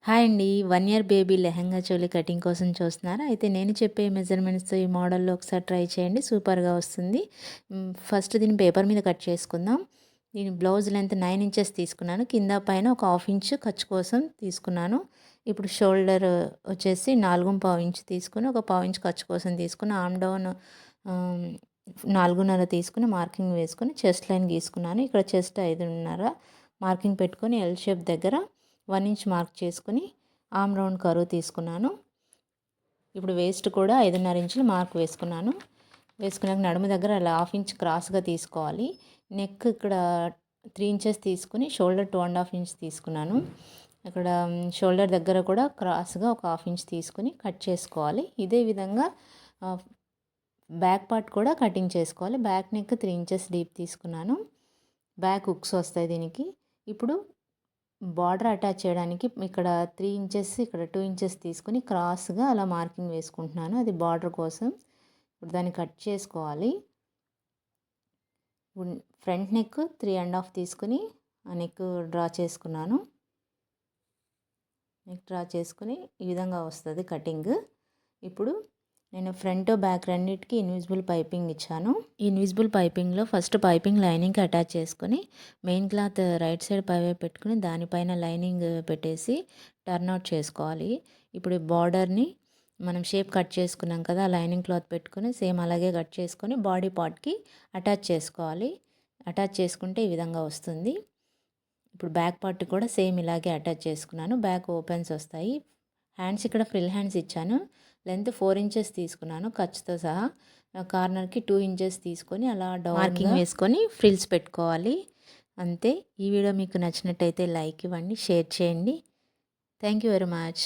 Hi అండి. 1 year baby lehenga choli cutting కోసం చూస్తున్నారా? అయితే నేను చెప్పే మెజర్‌మెంట్స్‌తో ఈ మోడల్‌లో ఒకసారి ట్రై చేయండి. సూపర్‌గా వస్తుంది. ఫస్ట్ దీన్ని పేపర్ మీద కట్ చేసుకుందాం. దీని బ్లౌజ్ లెంత్ 9 ఇంచెస్ తీసుకున్నాను. కింద పైన ఒక హాఫ్ ఇంచ్ ఖర్చు కోసం తీసుకున్నాను. ఇప్పుడు షోల్డర్ వచ్చేసి 4.25 ఇంచ్ తీసుకొని, ఒక పావు ఇంచ్ ఖర్చు కోసం తీసుకుని, ఆర్మ్ డౌన్ 4.5 తీసుకుని మార్కింగ్ వేసుకొని చెస్ట్ లైన్ గీసుకున్నాను. ఇక్కడ చెస్ట్ 5.5 మార్కింగ్ పెట్టుకొని ఎల్ షేప్ దగ్గర 1 ఇంచ్ మార్క్ చేసుకుని ఆర్మ్ రౌండ్ కర్వ్ తీసుకున్నాను. ఇప్పుడు వేస్ట్ కూడా 5.5 ఇంచులు మార్క్ వేసుకున్నాను. వేసుకున్నాక నడుము దగ్గర అలా హాఫ్ ఇంచ్ క్రాస్గా తీసుకోవాలి. నెక్ ఇక్కడ 3 ఇంచెస్ తీసుకుని షోల్డర్ 2.5 ఇంచ్ తీసుకున్నాను. ఇక్కడ షోల్డర్ దగ్గర కూడా క్రాస్గా ఒక హాఫ్ ఇంచ్ తీసుకుని కట్ చేసుకోవాలి. ఇదే విధంగా బ్యాక్ పార్ట్ కూడా కటింగ్ చేసుకోవాలి. బ్యాక్ నెక్ 3 ఇంచెస్ డీప్ తీసుకున్నాను. బ్యాక్ హుక్స్ వస్తాయి దీనికి. ఇప్పుడు బార్డర్ అటాచ్ చేయడానికి ఇక్కడ 3 ఇంచెస్, ఇక్కడ 2 ఇంచెస్ తీసుకొని క్రాస్గా అలా మార్కింగ్ వేసుకుంటున్నాను. అది బార్డర్ కోసం. ఇప్పుడు దాన్ని కట్ చేసుకోవాలి. ఫ్రంట్ నెక్ 3.5 తీసుకుని ఆ నెక్ డ్రా చేసుకున్నాను. నెక్ డ్రా చేసుకుని ఈ విధంగా వస్తుంది కటింగ్. ఇప్పుడు నేను ఫ్రంట్ బ్యాక్ రెండింటికి ఇన్విజిబుల్ పైపింగ్ ఇచ్చాను. ఈ ఇన్విజిబుల్ పైపింగ్లో ఫస్ట్ పైపింగ్ లైనింగ్కి అటాచ్ చేసుకొని మెయిన్ క్లాత్ రైట్ సైడ్ పైవైపు పెట్టుకుని దానిపైన లైనింగ్ పెట్టేసి టర్న్ అవుట్ చేసుకోవాలి. ఇప్పుడు బార్డర్ని మనం షేప్ కట్ చేసుకున్నాం కదా, లైనింగ్ క్లాత్ పెట్టుకొని సేమ్ అలాగే కట్ చేసుకొని బాడీ పార్ట్కి అటాచ్ చేసుకోవాలి. అటాచ్ చేసుకుంటే ఈ విధంగా వస్తుంది. ఇప్పుడు బ్యాక్ పార్ట్ కూడా సేమ్ ఇలాగే అటాచ్ చేసుకున్నాను. బ్యాక్ ఓపెన్స్ వస్తాయి. హ్యాండ్స్ ఇక్కడ ఫ్రిల్ హ్యాండ్స్ ఇచ్చాను. లెంత్ 4 ఇంచెస్ తీసుకున్నాను ఖర్చుతో సహా. కార్నర్కి 2 ఇంచెస్ తీసుకొని అలా మార్కింగ్ వేసుకొని ఫ్రిల్స్ పెట్టుకోవాలి. అంతే. ఈ వీడియో మీకు నచ్చినట్టయితే లైక్ ఇవ్వండి, షేర్ చేయండి. Thank you very much.